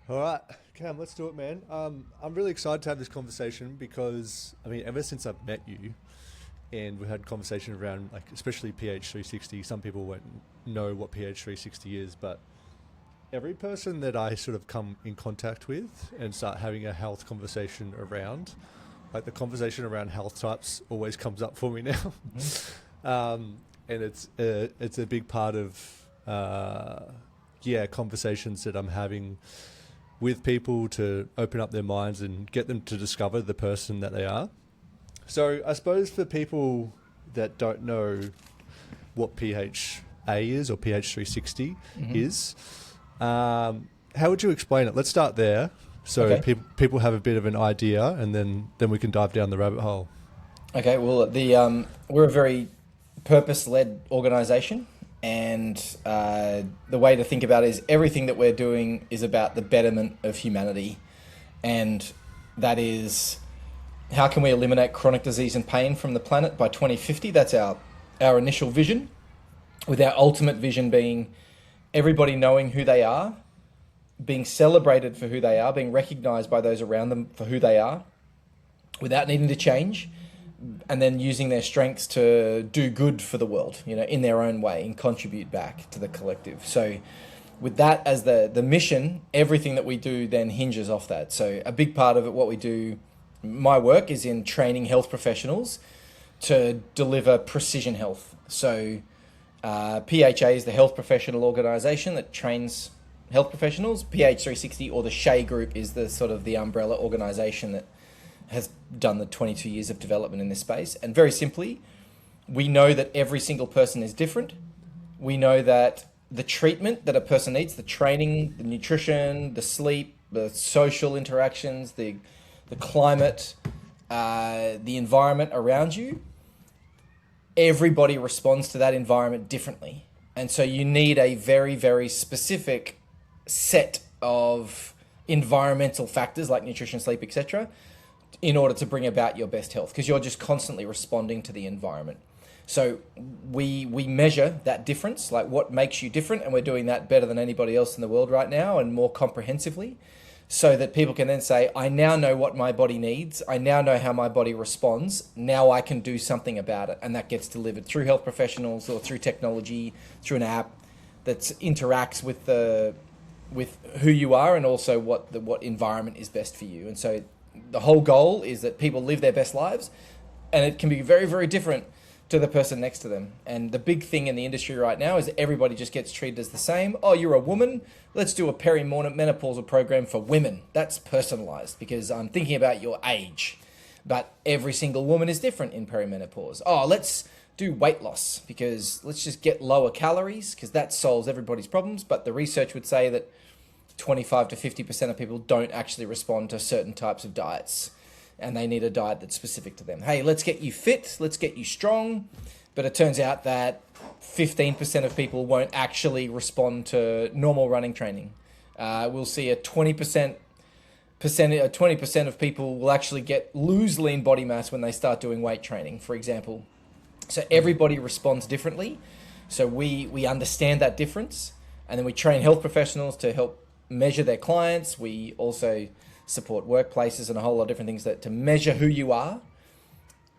All right, Cam, let's do it, man. I'm really excited to have this conversation because, I mean, ever since I've met you and we had conversation around, like, especially PH 360, some people won't know what PH 360 is, but every person that I sort of come in contact with and start having a health conversation around, like the conversation around health types always comes up for me now. And it's a big part of, conversations that I'm having with people to open up their minds and get them to discover the person that they are. So I suppose for people that don't know what PHA is or PH 360 is, how would you explain it? Let's start there so people have a bit of an idea, and then we can dive down the rabbit hole. Okay, well, we're a very purpose-led organization, and the way to think about it is everything that we're doing is about the betterment of humanity, and that is how can we eliminate chronic disease and pain from the planet by 2050? That's our initial vision, with our ultimate vision being everybody knowing who they are, being celebrated for who they are, being recognized by those around them for who they are, without needing to change, and then using their strengths to do good for the world, in their own way and contribute back to the collective. So with that as the mission, everything that we do then hinges off that. So a big part of it, what we do, my work is in training health professionals to deliver precision health. So PHA is the health professional organization that trains health professionals. PH 360 or the SHA group is the sort of the umbrella organization that has done the 22 years of development in this space. And very simply, we know that every single person is different. We know that the treatment that a person needs, the training, the nutrition, the sleep, the social interactions, the climate, the environment around you, everybody responds to that environment differently. And so you need a very, very specific set of environmental factors like nutrition, sleep, etc., in order to bring about your best health, because you're just constantly responding to the environment. So we measure that difference, like what makes you different, and we're doing that better than anybody else in the world right now and more comprehensively, so that people can then say, I now know what my body needs, I now know how my body responds, now I can do something about it. And that gets delivered through health professionals or through technology, through an app that interacts with who you are and also what environment is best for you. And so the whole goal is that people live their best lives, and it can be very, very different to the person next to them. And the big thing in the industry right now is that everybody just gets treated as the same. Oh, you're a woman, let's do a perimenopausal program for women. That's personalized because I'm thinking about your age. But every single woman is different in perimenopause. Oh, let's do weight loss because let's just get lower calories because that solves everybody's problems. But the research would say that 25 to 50% of people don't actually respond to certain types of diets, and they need a diet that's specific to them. Hey, let's get you fit, let's get you strong. But it turns out that 15% of people won't actually respond to normal running training. We'll see a 20% of people will actually lose lean body mass when they start doing weight training, for example. So everybody responds differently. So we understand that difference, and then we train health professionals to help measure their clients. We also support workplaces and a whole lot of different things to measure who you are,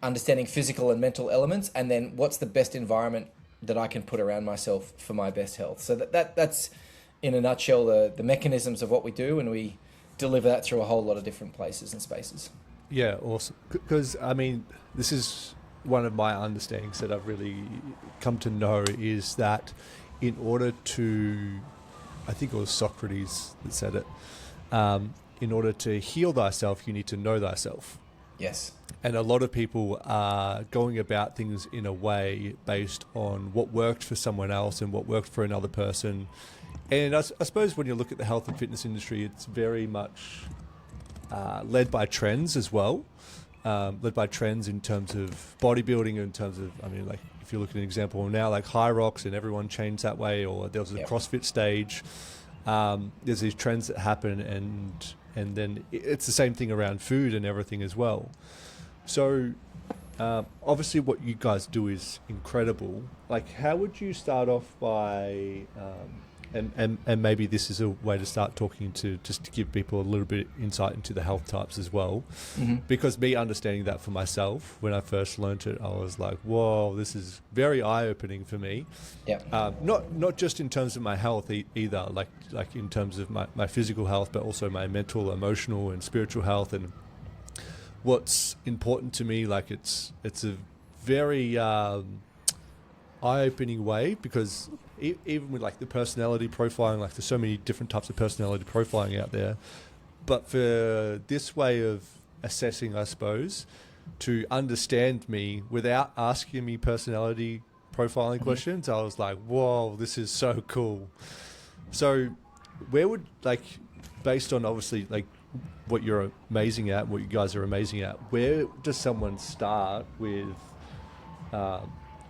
understanding physical and mental elements, and then what's the best environment that I can put around myself for my best health. So that's in a nutshell the mechanisms of what we do, and we deliver that through a whole lot of different places and spaces. Yeah, awesome. Because, I mean, this is one of my understandings that I've really come to know is that in order to, I think it was Socrates that said it, in order to heal thyself, you need to know thyself. Yes. And a lot of people are going about things in a way based on what worked for someone else and what worked for another person. And I suppose when you look at the health and fitness industry, it's very much led by trends as well. Led by trends in terms of bodybuilding, in terms of, I mean, like if you look at an example now, like High Rocks and everyone changed that way, or there was a CrossFit stage. There's these trends that happen, and then it's the same thing around food and everything as well. So obviously what you guys do is incredible. Like, how would you start off by And maybe this is a way to start talking to, just to give people a little bit of insight into the health types as well. Because me understanding that for myself, when I first learned it, I was like, whoa, this is very eye-opening for me. Yeah. Not just in terms of my health either, like in terms of my physical health, but also my mental, emotional, and spiritual health. And what's important to me, like it's a very eye-opening way, because even with like the personality profiling, like there's so many different types of personality profiling out there, but for this way of assessing, I suppose, to understand me without asking me personality profiling questions, I was like, whoa, this is so cool. So where would, like, based on obviously like what you're amazing at, what you guys are amazing at, where does someone start with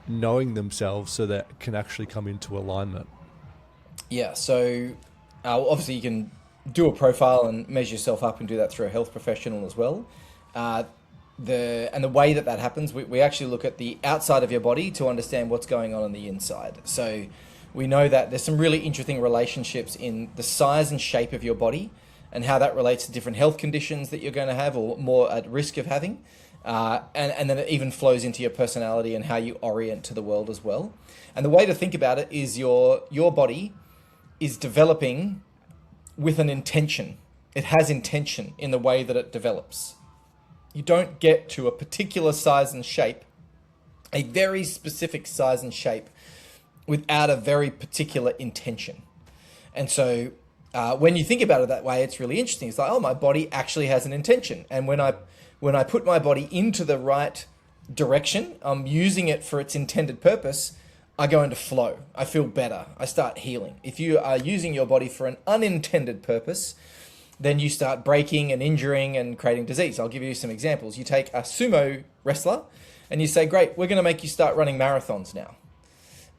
knowing themselves so that it can actually come into alignment? Yeah, so obviously you can do a profile and measure yourself up and do that through a health professional as well. The way that happens, we actually look at the outside of your body to understand what's going on the inside. So we know that there's some really interesting relationships in the size and shape of your body and how that relates to different health conditions that you're going to have or more at risk of having. And then it even flows into your personality and how you orient to the world as well. And the way to think about it is your body is developing with an intention. It has intention in the way that it develops. You don't get to a particular size and shape, a very specific size and shape, without a very particular intention. And so when you think about it that way, it's really interesting. It's like, oh, my body actually has an intention. And when I put my body into the right direction, I'm using it for its intended purpose, I go into flow. I feel better. I start healing. If you are using your body for an unintended purpose, then you start breaking and injuring and creating disease. I'll give you some examples. You take a sumo wrestler and you say, great, we're going to make you start running marathons now.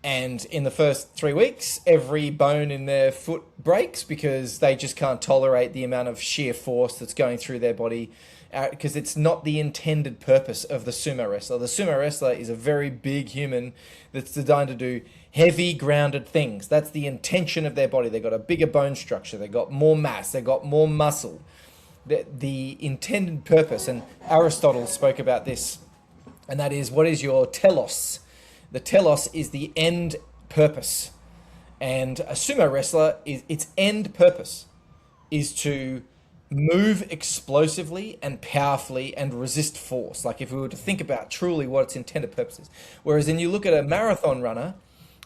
And in the first 3 weeks, every bone in their foot breaks because they just can't tolerate the amount of sheer force that's going through their body, because it's not the intended purpose of the sumo wrestler. The sumo wrestler is a very big human that's designed to do heavy, grounded things. That's the intention of their body. They've got a bigger bone structure. They've got more mass. They've got more muscle. The intended purpose, and Aristotle spoke about this, and that is, what is your telos? The telos is the end purpose. And a sumo wrestler, its end purpose is to move explosively and powerfully and resist force. Like if we were to think about truly what its intended purpose is. Whereas then you look at a marathon runner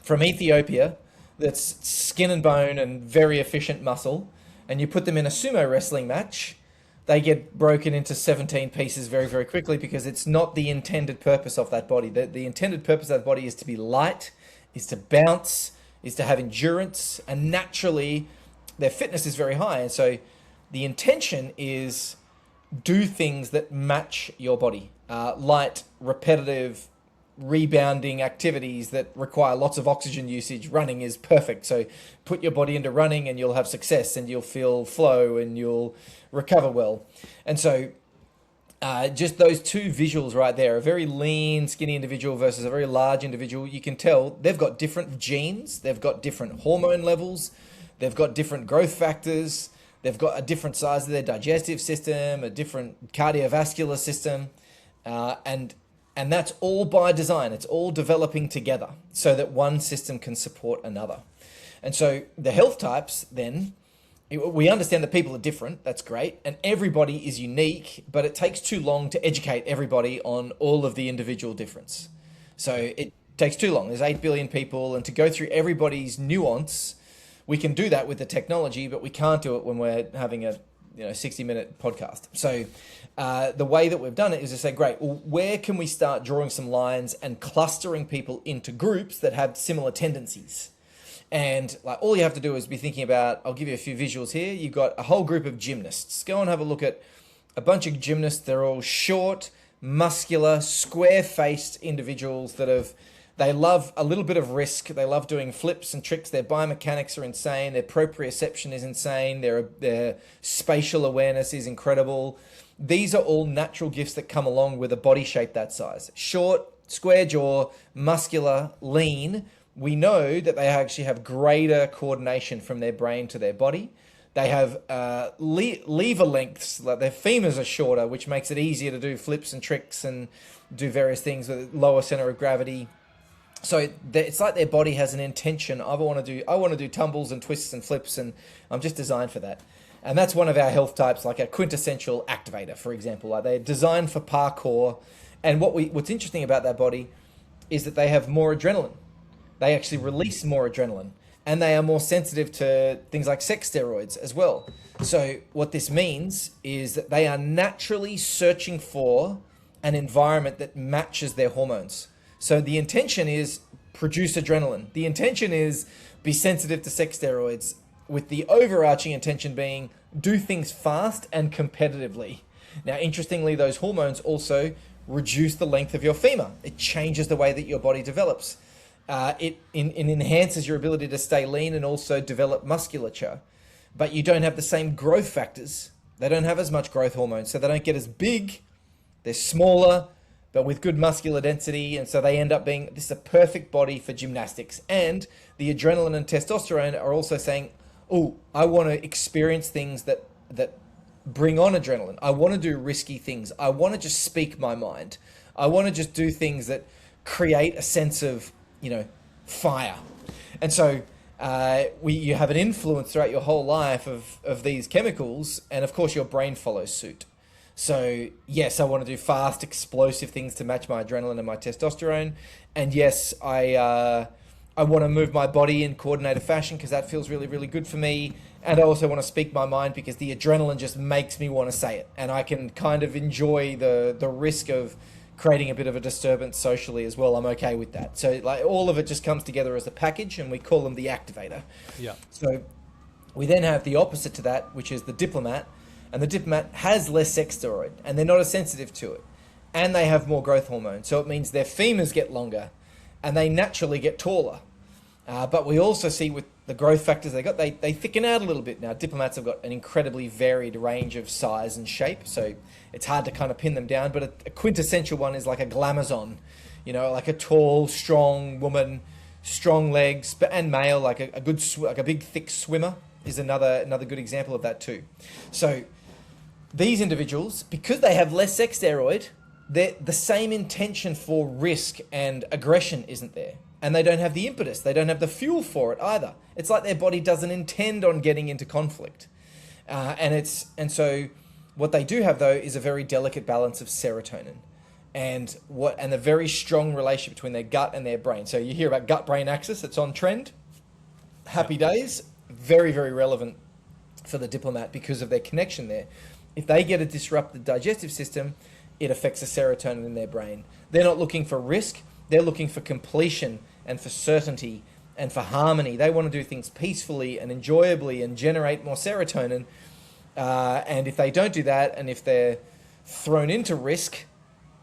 from Ethiopia that's skin and bone and very efficient muscle, and you put them in a sumo wrestling match, they get broken into 17 pieces very, very quickly because it's not the intended purpose of that body. The intended purpose of that body is to be light, is to bounce, is to have endurance, and naturally their fitness is very high. And so the intention is do things that match your body. Light, repetitive, rebounding activities that require lots of oxygen usage. Running is perfect. So put your body into running and you'll have success and you'll feel flow and you'll recover well. And so just those two visuals right there, a very lean, skinny individual versus a very large individual, you can tell they've got different genes, they've got different hormone levels, they've got different growth factors, they've got a different size of their digestive system, a different cardiovascular system, and that's all by design. It's all developing together so that one system can support another. And so the health types then, we understand that people are different, that's great, and everybody is unique, but it takes too long to educate everybody on all of the individual difference. So it takes too long. There's 8 billion people, and to go through everybody's nuance, we can do that with the technology, but we can't do it when we're having a 60-minute podcast. So the way that we've done it is to say, great, well, where can we start drawing some lines and clustering people into groups that have similar tendencies? And like all you have to do is be thinking about, I'll give you a few visuals here. You've got a whole group of gymnasts. Go and have a look at a bunch of gymnasts. They're all short, muscular, square-faced individuals they love a little bit of risk. They love doing flips and tricks. Their biomechanics are insane. Their proprioception is insane. Their spatial awareness is incredible. These are all natural gifts that come along with a body shape that size. Short, square jaw, muscular, lean. we know that they actually have greater coordination from their brain to their body. They have lever lengths, like their femurs are shorter, which makes it easier to do flips and tricks and do various things with lower center of gravity. So it's like their body has an intention. I want to do tumbles and twists and flips, and I'm just designed for that. And that's one of our health types, like a quintessential activator, for example. Like they're designed for parkour. And what's interesting about that body is that they have more adrenaline. They actually release more adrenaline. And they are more sensitive to things like sex steroids as well. So what this means is that they are naturally searching for an environment that matches their hormones. So the intention is produce adrenaline. The intention is be sensitive to sex steroids, with the overarching intention being do things fast and competitively. Now, interestingly, those hormones also reduce the length of your femur. It changes the way that your body develops. It enhances your ability to stay lean and also develop musculature. But you don't have the same growth factors. They don't have as much growth hormones, so they don't get as big. They're smaller, but with good muscular density, and so they end up being this is a perfect body for gymnastics. And the adrenaline and testosterone are also saying, oh, I want to experience things that bring on adrenaline. I want to do risky things. I want to just speak my mind. I want to just do things that create a sense of, fire. And so you have an influence throughout your whole life of these chemicals, and of course your brain follows suit. So yes, I want to do fast, explosive things to match my adrenaline and my testosterone. And yes, I want to move my body in coordinated fashion because that feels really, really good for me. And I also want to speak my mind because the adrenaline just makes me want to say it. And I can kind of enjoy the risk of creating a bit of a disturbance socially as well. I'm okay with that. So like all of it just comes together as a package, and we call them the activator. Yeah. So we then have the opposite to that, which is the diplomat. And the diplomat has less sex steroid, and they're not as sensitive to it. And they have more growth hormone. So it means their femurs get longer, and they naturally get taller. But we also see with the growth factors they got, they thicken out a little bit. Now, diplomats have got an incredibly varied range of size and shape, so it's hard to kind of pin them down. But a quintessential one is like a glamazon, like a tall, strong woman, strong legs, and male, like a big, thick swimmer is another good example of that too. So these individuals, because they have less sex steroid, the same intention for risk and aggression isn't there. And they don't have the impetus. They don't have the fuel for it either. It's like their body doesn't intend on getting into conflict. And so what they do have, though, is a very delicate balance of serotonin and a very strong relationship between their gut and their brain. So you hear about gut-brain axis. It's on trend. Happy days. Very, very relevant for the diplomat because of their connection there. If they get a disrupted digestive system, it affects the serotonin in their brain. They're not looking for risk. They're looking for completion and for certainty and for harmony. They want to do things peacefully and enjoyably and generate more serotonin. And if they don't do that, and if they're thrown into risk,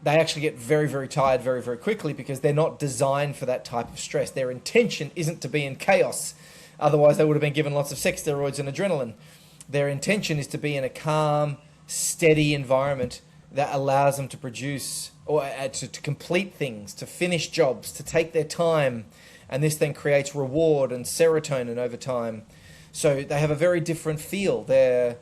they actually get very, very tired very, very quickly because they're not designed for that type of stress. Their intention isn't to be in chaos. Otherwise, they would have been given lots of sex steroids and adrenaline. Their intention is to be in a calm, steady environment that allows them to produce or to complete things, to finish jobs, to take their time. And this then creates reward and serotonin over time. So they have a very different feel. They're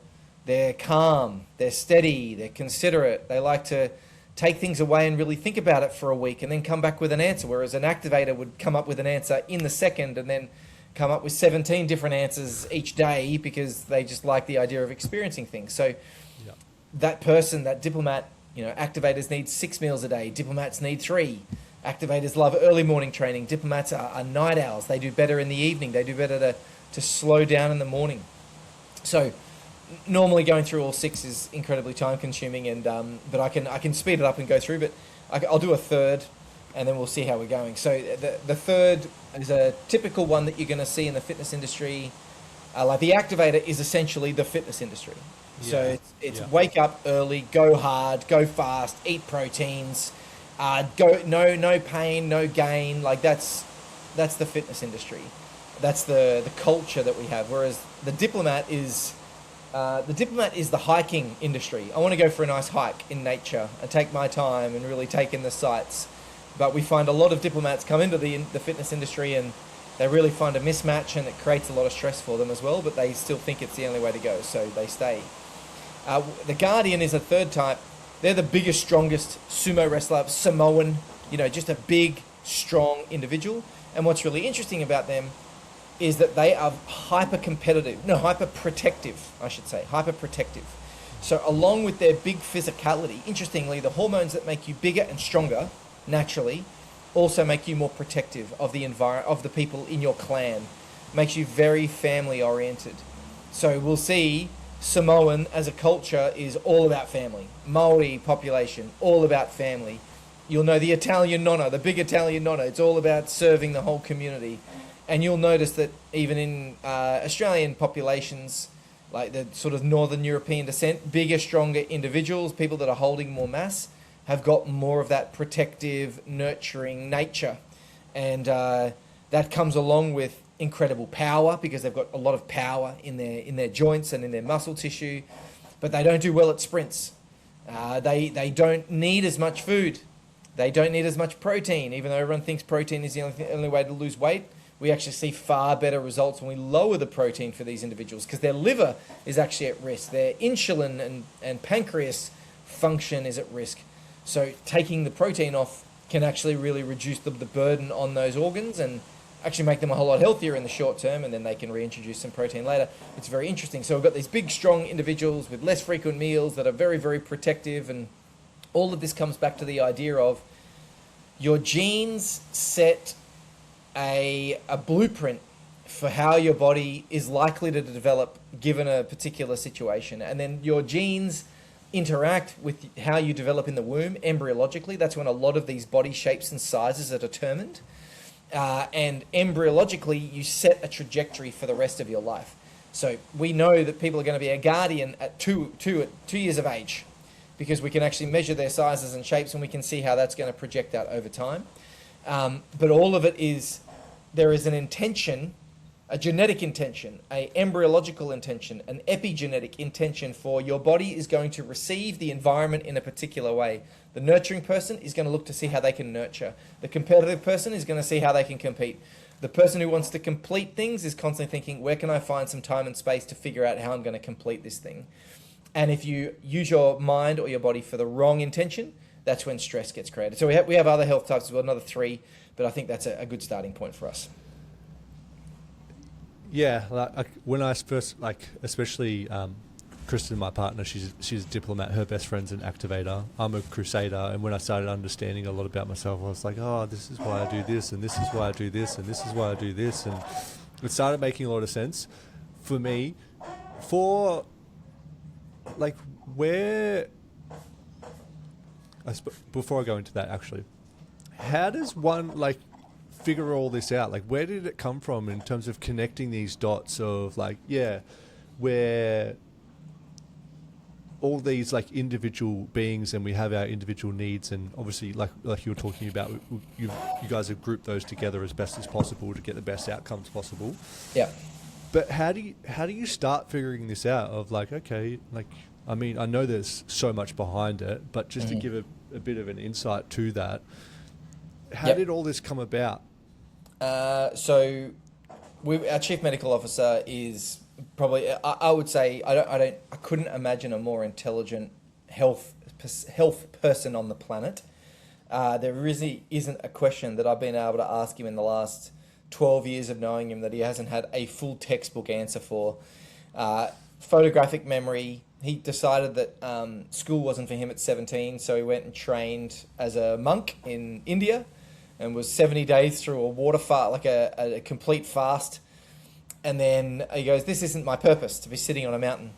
calm, they're steady, they're considerate. They like to take things away and really think about it for a week and then come back with an answer, whereas an activator would come up with an answer in the second and then come up with 17 different answers each day because they just like the idea of experiencing things. So that person, that diplomat, activators need 6 meals a day. Diplomats need 3. Activators love early morning training. Diplomats are night owls. They do better in the evening. They do better to slow down in the morning. So normally going through all 6 is incredibly time consuming, and but I can speed it up and go through. But I'll do a third, and then we'll see how we're going. So the third is a typical one that you're going to see in the fitness industry. Like the activator is essentially the fitness industry. Yeah. So it's wake up early, go hard, go fast, eat proteins, go no pain, no gain. Like that's the fitness industry. That's the culture that we have. Whereas the diplomat is the hiking industry. I want to go for a nice hike in nature and take my time and really take in the sights. But we find a lot of diplomats come into the fitness industry and they really find a mismatch, and it creates a lot of stress for them as well, but they still think it's the only way to go, so they stay. The Guardian is a third type. They're the biggest, strongest sumo wrestler, Samoan, just a big, strong individual. And what's really interesting about them is that they are hyper-protective, I should say, hyper-protective. So along with their big physicality, interestingly, the hormones that make you bigger and stronger, naturally, also make you more protective of the of the people in your clan. Makes you very family-oriented. So we'll see Samoan as a culture is all about family. Maori population, all about family. You'll know the Italian nonna, the big Italian nonna, it's all about serving the whole community. And you'll notice that even in Australian populations, like the sort of Northern European descent, bigger, stronger individuals, people that are holding more mass, have got more of that protective, nurturing nature. And that comes along with incredible power, because they've got a lot of power in their joints and in their muscle tissue, but they don't do well at sprints. They don't need as much food. They don't need as much protein, even though everyone thinks protein is the only way to lose weight. We actually see far better results when we lower the protein for these individuals, because their liver is actually at risk. Their insulin and pancreas function is at risk. So taking the protein off can actually really reduce the burden on those organs and actually make them a whole lot healthier in the short term, and then they can reintroduce some protein later. It's very interesting. So we've got these big, strong individuals with less frequent meals that are very, very protective, and all of this comes back to the idea of your genes set a blueprint for how your body is likely to develop given a particular situation. And then your genes interact with how you develop in the womb embryologically. That's when a lot of these body shapes and sizes are determined. And embryologically, you set a trajectory for the rest of your life. So we know that people are going to be a guardian at two years of age, because we can actually measure their sizes and shapes, and we can see how that's going to project out over time. But all of it is, there is an intention, a genetic intention, a embryological intention, an epigenetic intention for your body is going to receive the environment in a particular way. The nurturing person is going to look to see how they can nurture. The competitive person is going to see how they can compete. The person who wants to complete things is constantly thinking, where can I find some time and space to figure out how I'm going to complete this thing? And if you use your mind or your body for the wrong intention, that's when stress gets created. So we have other health types as well, another 3, but I think that's a good starting point for us. Yeah, when I first, especially Kristen, my partner, she's a diplomat. Her best friend's an activator. I'm a crusader. And when I started understanding a lot about myself, I was like, oh, this is why I do this, and this is why I do this, and this is why I do this. And it started making a lot of sense for me. Before I go into that, actually, how does one, figure all this out? Where did it come from in terms of connecting these dots of, where all these individual beings, and we have our individual needs, and obviously like you were talking about, you guys have grouped those together as best as possible to get the best outcomes possible. Yeah. But how do you start figuring this out of I know there's so much behind it, but just to give a bit of an insight to that, how did all this come about? So our chief medical officer is probably, I would say, I couldn't imagine a more intelligent health person on the planet. There really isn't a question that I've been able to ask him in the last 12 years of knowing him that he hasn't had a full textbook answer for. Photographic memory. He decided that school wasn't for him at 17, so he went and trained as a monk in India and was 70 days through a water fast, a complete fast. And then he goes, this isn't my purpose, to be sitting on a mountain.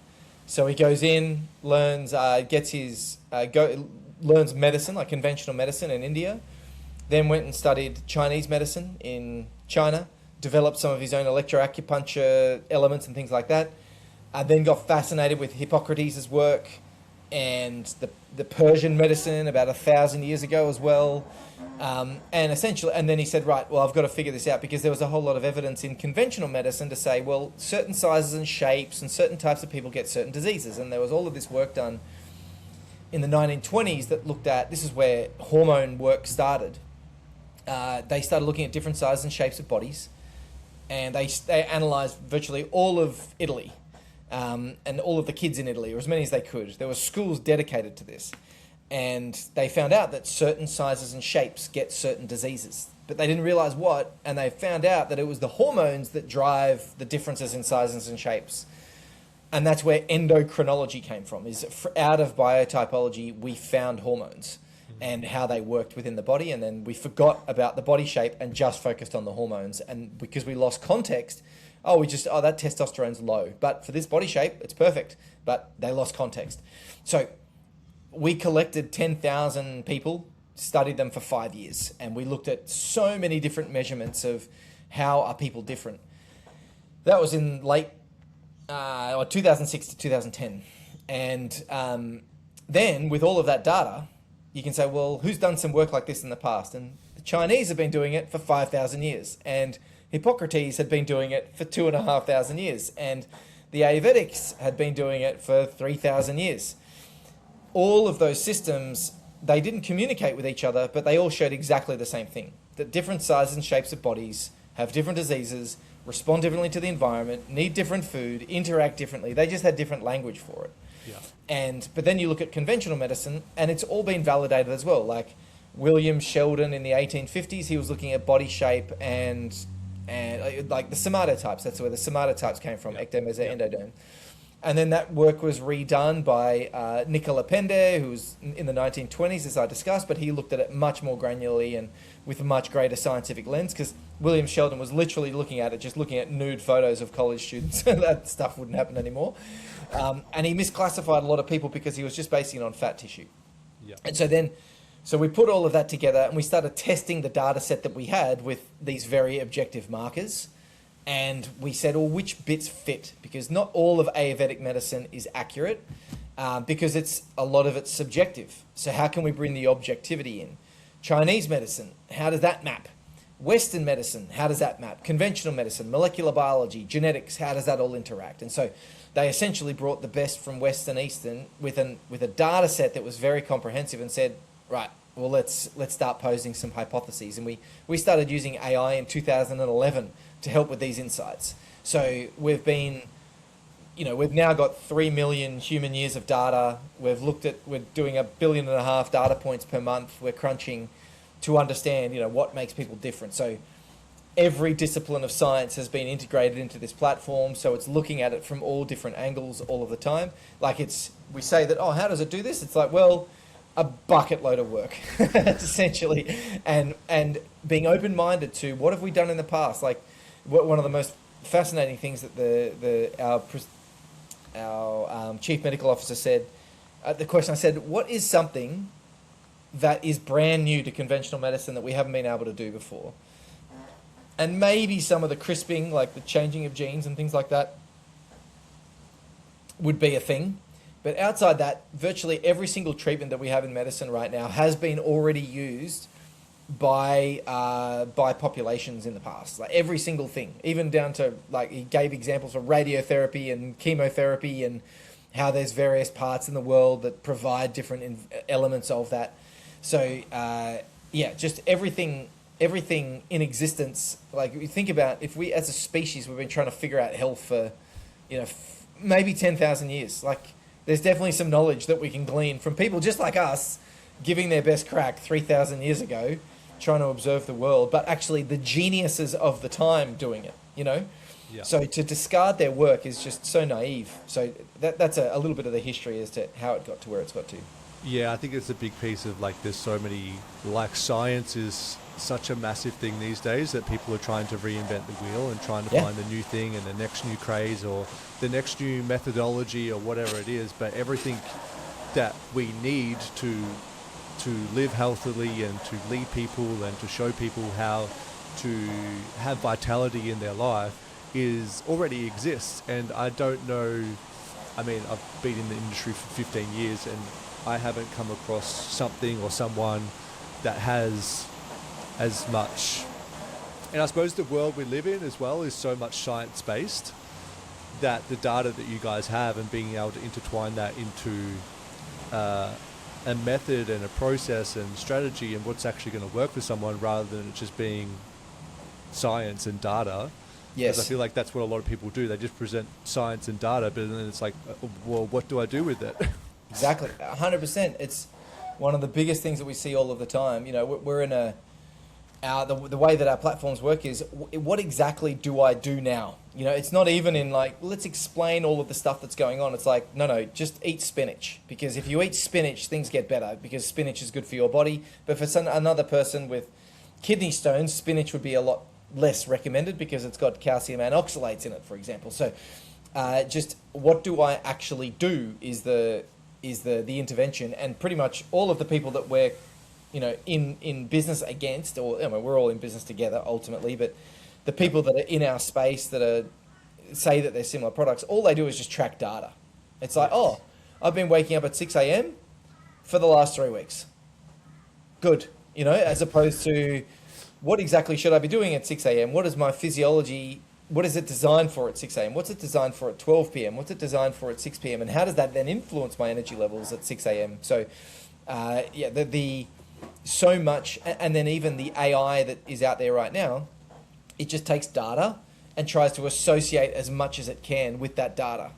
So he goes in, learns learns medicine, conventional medicine in India, then went and studied Chinese medicine in China, developed some of his own electroacupuncture elements and things like that. Then got fascinated with Hippocrates' work and the Persian medicine about 1,000 years ago as well. And then he said, right, well, I've got to figure this out, because there was a whole lot of evidence in conventional medicine to say, well, certain sizes and shapes and certain types of people get certain diseases. And there was all of this work done in the 1920s that looked at, this is where hormone work started, they started looking at different sizes and shapes of bodies, and they analysed virtually all of Italy, and all of the kids in Italy, or as many as they could. There were schools dedicated to this, and they found out that certain sizes and shapes get certain diseases, but they didn't realise what, and they found out that it was the hormones that drive the differences in sizes and shapes. And that's where endocrinology came from, is out of biotypology, we found hormones and how they worked within the body. And then we forgot about the body shape and just focused on the hormones. And because we lost context, that testosterone's low. But for this body shape, it's perfect. But they lost context. So we collected 10,000 people, studied them for 5 years. And we looked at so many different measurements of how are people different. That was in late 2006 to 2010. And then with all of that data, you can say, well, who's done some work like this in the past? And the Chinese have been doing it for 5,000 years. And Hippocrates had been doing it for 2,500 years. And the Ayurvedics had been doing it for 3,000 years. All of those systems, they didn't communicate with each other, but they all showed exactly the same thing, that different sizes and shapes of bodies have different diseases, respond differently to the environment, need different food, interact differently. They just had different language for it. Yeah. But then you look at conventional medicine, and it's all been validated as well. Like William Sheldon in the 1850s, he was looking at body shape and like the somatotypes. That's where the somatotypes came from, ecto, meso, endoderm. And then that work was redone by Nicola Pende, who was in the 1920s, as I discussed, but he looked at it much more granularly and with a much greater scientific lens, because William Sheldon was literally looking at nude photos of college students. That stuff wouldn't happen anymore. And he misclassified a lot of people because he was just basing it on fat tissue. Yeah. And so we put all of that together and we started testing the data set that we had with these very objective markers. And we said, well, which bits fit? Because not all of Ayurvedic medicine is accurate, because a lot of it's subjective. So how can we bring the objectivity in? Chinese medicine, how does that map? Western medicine, how does that map? Conventional medicine, molecular biology, genetics, how does that all interact? And so they essentially brought the best from West and Eastern with a data set that was very comprehensive and said, right, well, let's start posing some hypotheses. And we started using AI in 2011 to help with these insights. So we've now got 3 million human years of data. We're doing 1.5 billion data points per month. We're crunching to understand, what makes people different. So every discipline of science has been integrated into this platform. So it's looking at it from all different angles all of the time. Like we say that, how does it do this? It's like, well, a bucket load of work, essentially. And being open-minded to what have we done in the past? Like, one of the most fascinating things that our chief medical officer said, the question I said, what is something that is brand new to conventional medicine that we haven't been able to do before? And maybe some of the crisping, like the changing of genes and things like that, would be a thing. But outside that, virtually every single treatment that we have in medicine right now has been already used by populations in the past. Like every single thing, even down to, like, he gave examples of radiotherapy and chemotherapy and how there's various parts in the world that provide different elements of that. So just everything in existence. Like, you think about, if we as a species, we've been trying to figure out health for maybe 10,000 years. Like, there's definitely some knowledge that we can glean from people just like us giving their best crack 3,000 years ago, trying to observe the world, but actually the geniuses of the time doing it, Yeah. So to discard their work is just so naive. So that's a little bit of the history as to how it got to where it's got to. Yeah, I think it's a big piece of, like, there's so many, like, science is such a massive thing these days that people are trying to reinvent the wheel and trying to find the new thing and the next new craze or the next new methodology or whatever it is. But everything that we need to live healthily and to lead people and to show people how to have vitality in their life already exists. And I don't know, I mean, I've been in the industry for 15 years and I haven't come across something or someone that has as much. And I suppose the world we live in as well is so much science-based that the data that you guys have and being able to intertwine that into a method and a process and strategy and what's actually going to work for someone rather than it just being science and data. Because I Yes. feel like that's what a lot of people do. They just present science and data, but then it's like, well, what do I do with it? Exactly. 100%. It's one of the biggest things that we see all of the time. You know, we're in the way that our platforms work is what exactly do I do now? You know, it's not even in like, let's explain all of the stuff that's going on. It's like, no, just eat spinach. Because if you eat spinach, things get better because spinach is good for your body. But for another person with kidney stones, spinach would be a lot less recommended because it's got calcium and oxalates in it, for example. So just what do I actually do is the intervention. And pretty much all of the people that we're in business against, or we're all in business together ultimately, but the people that are in our space that say that they're similar products, all they do is just track data. It's like, oh, I've been waking up at 6 a.m. for the last 3 weeks. Good, as opposed to what exactly should I be doing at 6 a.m.? What is my physiology? What is it designed for at 6 a.m.? What's it designed for at 12 p.m.? What's it designed for at 6 p.m.? And how does that then influence my energy levels at 6 a.m.? So, the so much, and then even the AI that is out there right now, it just takes data and tries to associate as much as it can with that data.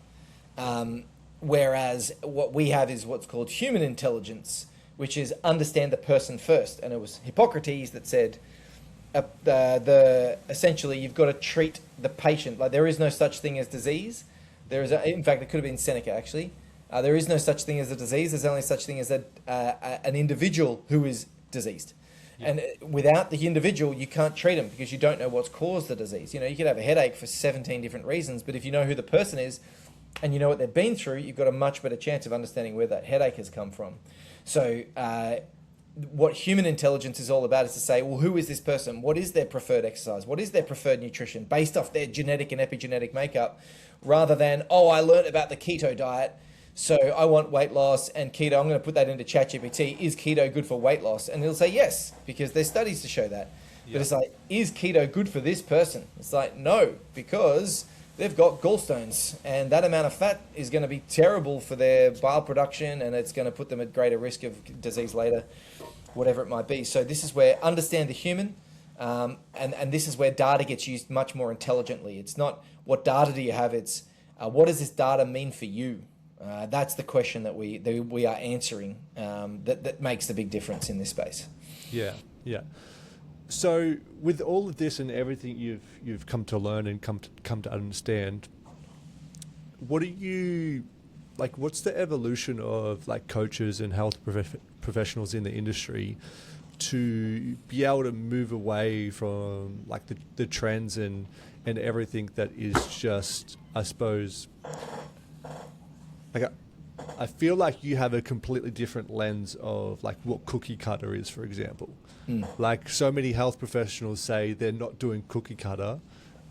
Whereas what we have is what's called human intelligence, which is understand the person first. And it was Hippocrates that said, essentially you've got to treat the patient. Like there is no such thing as disease. In fact, it could have been Seneca actually. There is no such thing as a disease. There's only such thing as an individual who is diseased. Yeah. And without the individual, you can't treat them because you don't know what's caused the disease. You could have a headache for 17 different reasons, but if you know who the person is and you know what they've been through, you've got a much better chance of understanding where that headache has come from. So what human intelligence is all about is to say, well, who is this person? What is their preferred exercise? What is their preferred nutrition based off their genetic and epigenetic makeup, rather than, oh, I learned about the keto diet, so I want weight loss and keto. I'm going to put that into ChatGPT. Is keto good for weight loss? And it'll say yes, because there's studies to show that. Yeah. But it's like, is keto good for this person? It's like, no, because they've got gallstones and that amount of fat is going to be terrible for their bile production and it's going to put them at greater risk of disease later, whatever it might be. So this is where understand the human, and this is where data gets used much more intelligently. It's not what data do you have, it's what does this data mean for you? That's the question that we are answering, that makes the big difference in this space. Yeah. So with all of this and everything you've come to learn and come to understand, what's the evolution of like coaches and health professionals in the industry to be able to move away from like the trends and everything that is just, I suppose, like I feel like you have a completely different lens of like what cookie cutter is, for example. Like so many health professionals say they're not doing cookie cutter,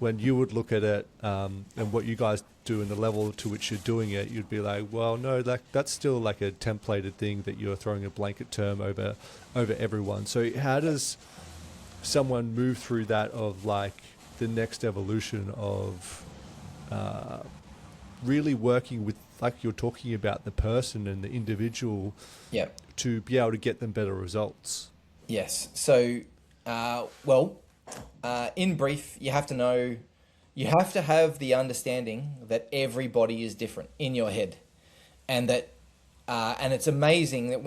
when you would look at it and what you guys do and the level to which you're doing it, you'd be like, well, no, that's still like a templated thing that you're throwing a blanket term over everyone. So how does someone move through that of like the next evolution of really working with, like you're talking about, the person and the individual, yep, to be able to get them better results? Yes. So, in brief, you have to have the understanding that everybody is different in your head, and that, and it's amazing that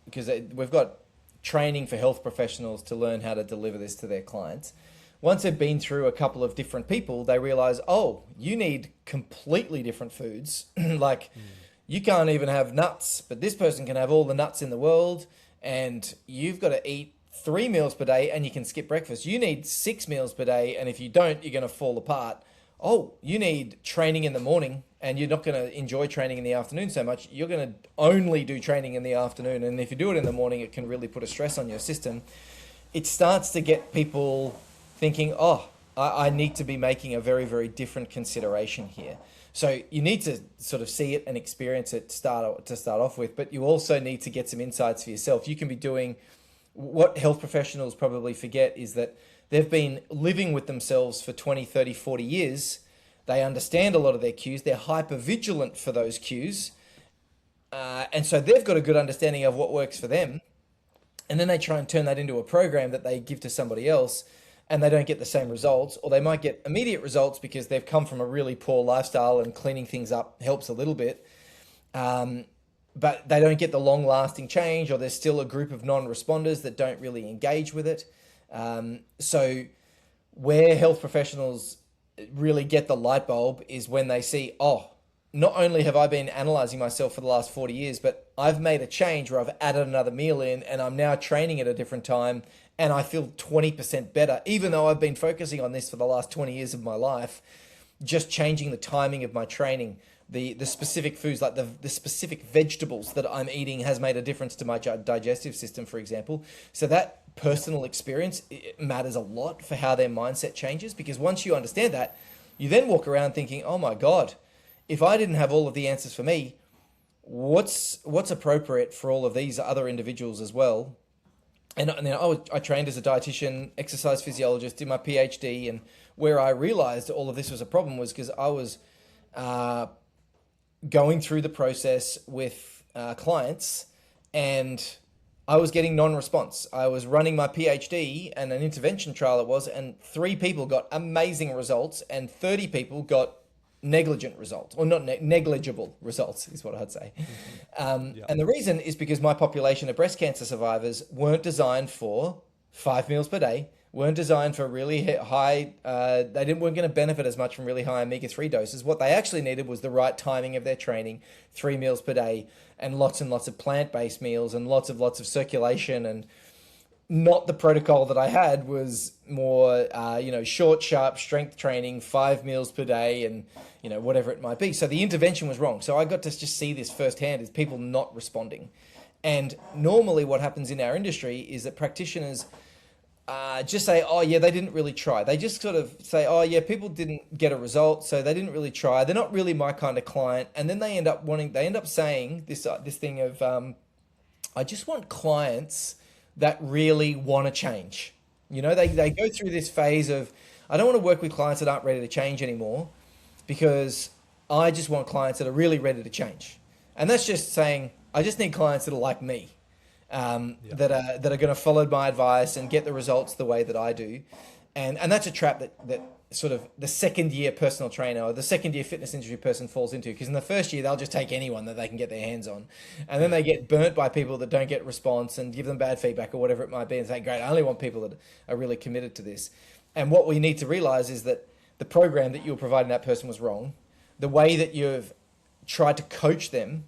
because we've got training for health professionals to learn how to deliver this to their clients. Once they've been through a couple of different people, they realize, oh, you need completely different foods. You can't even have nuts, but this person can have all the nuts in the world, and you've got to eat 3 meals per day and you can skip breakfast. You need 6 meals per day, and if you don't, you're going to fall apart. Oh, you need training in the morning and you're not going to enjoy training in the afternoon so much. You're going to only do training in the afternoon, and if you do it in the morning, it can really put a stress on your system. It starts to get people thinking, oh, I need to be making a very, very different consideration here. So you need to sort of see it and experience it to start off with, but you also need to get some insights for yourself. You can be doing what health professionals probably forget is that they've been living with themselves for 20, 30, 40 years. They understand a lot of their cues. They're hyper vigilant for those cues. And so they've got a good understanding of what works for them. And then they try and turn that into a program that they give to somebody else, and they don't get the same results, or they might get immediate results because they've come from a really poor lifestyle and cleaning things up helps a little bit. But they don't get the long lasting change, or there's still a group of non-responders that don't really engage with it. So where health professionals really get the light bulb is when they see, oh, not only have I been analyzing myself for the last 40 years, but I've made a change where I've added another meal in and I'm now training at a different time and I feel 20% better, even though I've been focusing on this for the last 20 years of my life, just changing the timing of my training. The specific foods, like the specific vegetables that I'm eating has made a difference to my digestive system, for example. So that personal experience, it matters a lot for how their mindset changes, because once you understand that, you then walk around thinking, oh my God, if I didn't have all of the answers for me, what's appropriate for all of these other individuals as well? And then I trained as a dietitian, exercise physiologist, did my PhD, and where I realized all of this was a problem was because I was going through the process with clients, and I was getting non-response. I was running my PhD and an intervention trial it was, and 3 people got amazing results and 30 people got negligent results, or not negligible results is what I'd say. And the reason is because my population of breast cancer survivors weren't designed for 5 meals per day, weren't designed for really high, weren't going to benefit as much from really high omega-3 doses. What they actually needed was the right timing of their training, 3 meals per day, and lots of plant-based meals, and lots of circulation. And not the protocol that I had was more, short, sharp strength training, 5 meals per day, and, whatever it might be. So the intervention was wrong. So I got to just see this firsthand, is people not responding. And normally what happens in our industry is that practitioners just say, oh yeah, they didn't really try. They just sort of say, oh yeah, people didn't get a result, so they didn't really try. They're not really my kind of client. And then they end up saying this thing of, I just want clients that really want to change. They go through this phase of, I don't want to work with clients that aren't ready to change anymore, because I just want clients that are really ready to change. And that's just saying, I just need clients that are like me. That are going to follow my advice and get the results the way that I do. And that's a trap that sort of the second year personal trainer or the second year fitness industry person falls into, because in the first year they'll just take anyone that they can get their hands on, and then they get burnt by people that don't get response and give them bad feedback or whatever it might be, and say, great, I only want people that are really committed to this. And what we need to realize is that the program that you were providing that person was wrong. The way that you've tried to coach them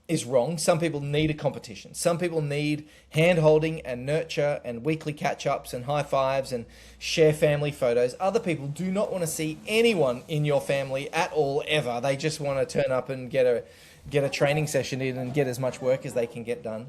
is wrong. Some people need a competition. Some people need hand-holding and nurture and weekly catch-ups and high-fives and share family photos. Other people do not want to see anyone in your family at all, ever. They just want to turn up and get a training session in and get as much work as they can get done.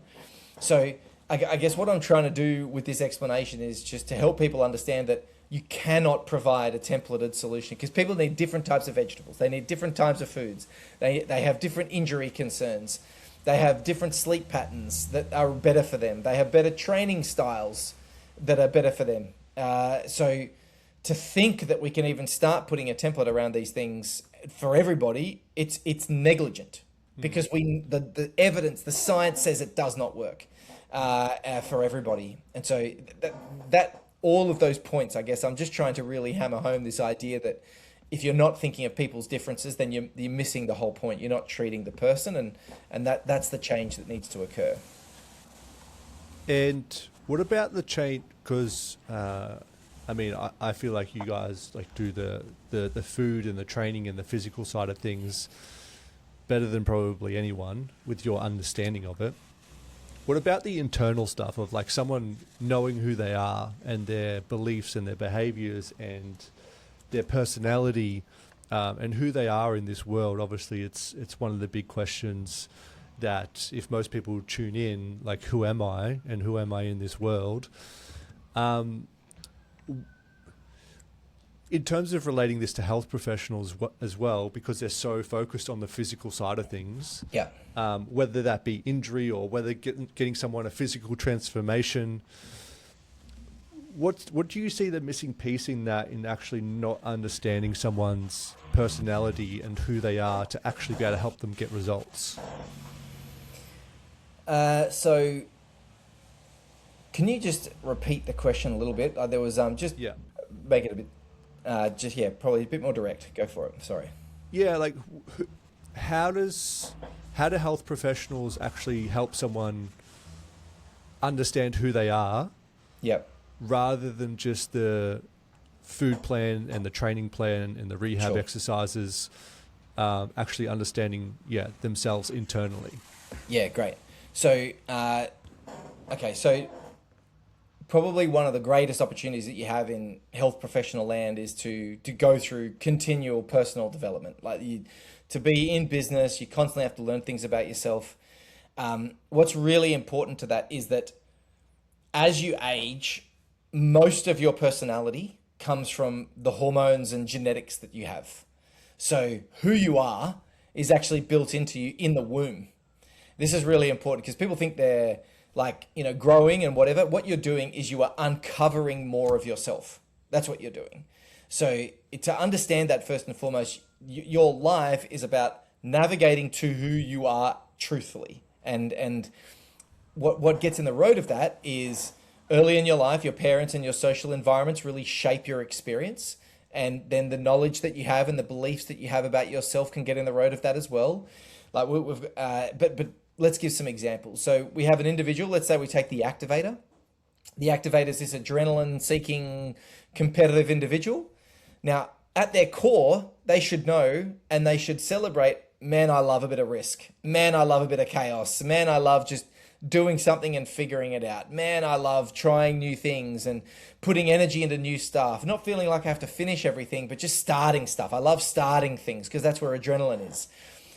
So I guess what I'm trying to do with this explanation is just to help people understand that you cannot provide a templated solution, because people need different types of vegetables. They need different types of foods. They have different injury concerns. They have different sleep patterns that are better for them. They have better training styles that are better for them. So to think that we can even start putting a template around these things for everybody, it's negligent, because the evidence, the science says it does not work for everybody. And so that all of those points, I guess I'm just trying to really hammer home this idea that if you're not thinking of people's differences, then you're missing the whole point. You're not treating the person, and that's the change that needs to occur. And what about the change? Because I feel like you guys do the food and the training and the physical side of things better than probably anyone with your understanding of it. What about the internal stuff of someone knowing who they are and their beliefs and their behaviors and their personality and who they are in this world? Obviously, it's one of the big questions that if most people tune in, who am I and who am I in this world? In terms of relating this to health professionals as well, because they're so focused on the physical side of things, whether that be injury or whether getting someone a physical transformation, what do you see the missing piece in that, in actually not understanding someone's personality and who they are to actually be able to help them get results? So can you just repeat the question a little bit? There was just Yeah. make it a bit, probably a bit more direct. Go for it. Sorry. Yeah, like how does how do health professionals actually help someone understand who they are Yep. rather than just the food plan and the training plan and the rehab Sure. exercises, actually understanding, themselves internally. Yeah, great. So, okay, so probably one of the greatest opportunities that you have in health professional land is to go through continual personal development. To be in business, you constantly have to learn things about yourself. What's really important to that is that as you age, most of your personality comes from the hormones and genetics that you have. So who you are is actually built into you in the womb. This is really important because people think they're growing and whatever. What you're doing is you are uncovering more of yourself. That's what you're doing. So to understand that, first and foremost, your life is about navigating to who you are truthfully. And what gets in the road of that is early in your life, your parents and your social environments really shape your experience. And then the knowledge that you have and the beliefs that you have about yourself can get in the road of that as well. But let's give some examples. So we have an individual, let's say we take the activator. The activator is this adrenaline-seeking, competitive individual. Now, at their core, they should know and they should celebrate, man, I love a bit of risk. Man, I love a bit of chaos. Man, I love just doing something and figuring it out. Man, I love trying new things and putting energy into new stuff. Not feeling like I have to finish everything, but just starting stuff. I love starting things because that's where adrenaline is.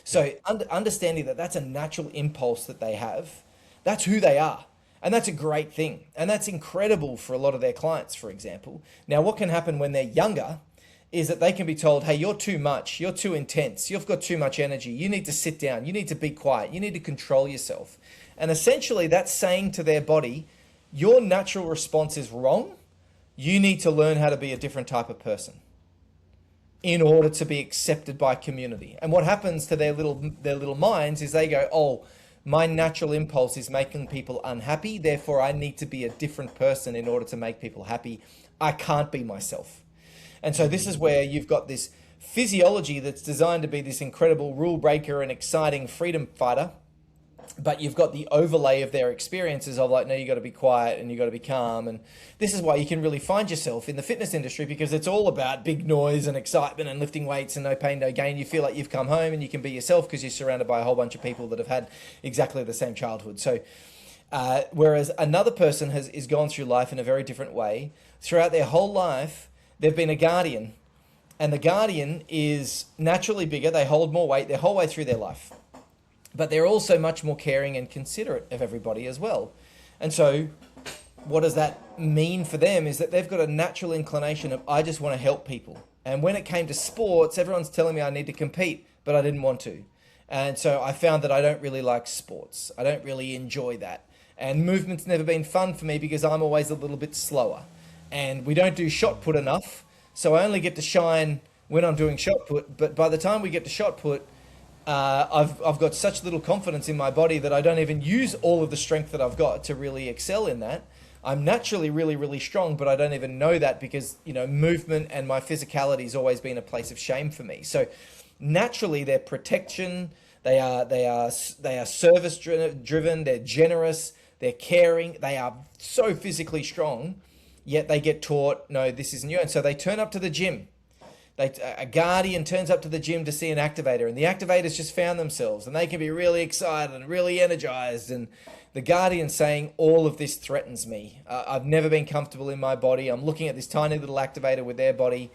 So understanding that that's a natural impulse that they have, that's who they are. And that's a great thing. And that's incredible for a lot of their clients, for example. Now, what can happen when they're younger is that they can be told, hey, you're too much, you're too intense, you've got too much energy, you need to sit down, you need to be quiet, you need to control yourself. And essentially that's saying to their body, your natural response is wrong, you need to learn how to be a different type of person in order to be accepted by community. And what happens to their little minds is they go, oh, my natural impulse is making people unhappy, therefore I need to be a different person in order to make people happy. I can't be myself. And so this is where you've got this physiology that's designed to be this incredible rule breaker and exciting freedom fighter, but you've got the overlay of their experiences of no, you got to be quiet and you got to be calm. And this is why you can really find yourself in the fitness industry, because it's all about big noise and excitement and lifting weights and no pain, no gain. You feel like you've come home and you can be yourself because you're surrounded by a whole bunch of people that have had exactly the same childhood. So whereas another person is gone through life in a very different way. Throughout their whole life, they've been a guardian, and the guardian is naturally bigger. They hold more weight their whole way through their life. But they're also much more caring and considerate of everybody as well. And so what does that mean for them is that they've got a natural inclination of, I just want to help people. And when it came to sports, everyone's telling me I need to compete, but I didn't want to. And so I found that I don't really like sports. I don't really enjoy that. And movement's never been fun for me because I'm always a little bit slower. And we don't do shot put enough. So I only get to shine when I'm doing shot put. But by the time we get to shot put, I've got such little confidence in my body that I don't even use all of the strength that I've got to really excel in that. I'm naturally really, really strong, but I don't even know that because, movement and my physicality has always been a place of shame for me. So naturally they're protection, they are service driven, they're generous, they're caring, they are so physically strong, yet they get taught, no, this isn't you. And so they turn up to the gym. A guardian turns up to the gym to see an activator, and the activators just found themselves, and they can be really excited and really energized. And the guardian's saying, all of this threatens me. I've never been comfortable in my body. I'm looking at this tiny little activator with their body,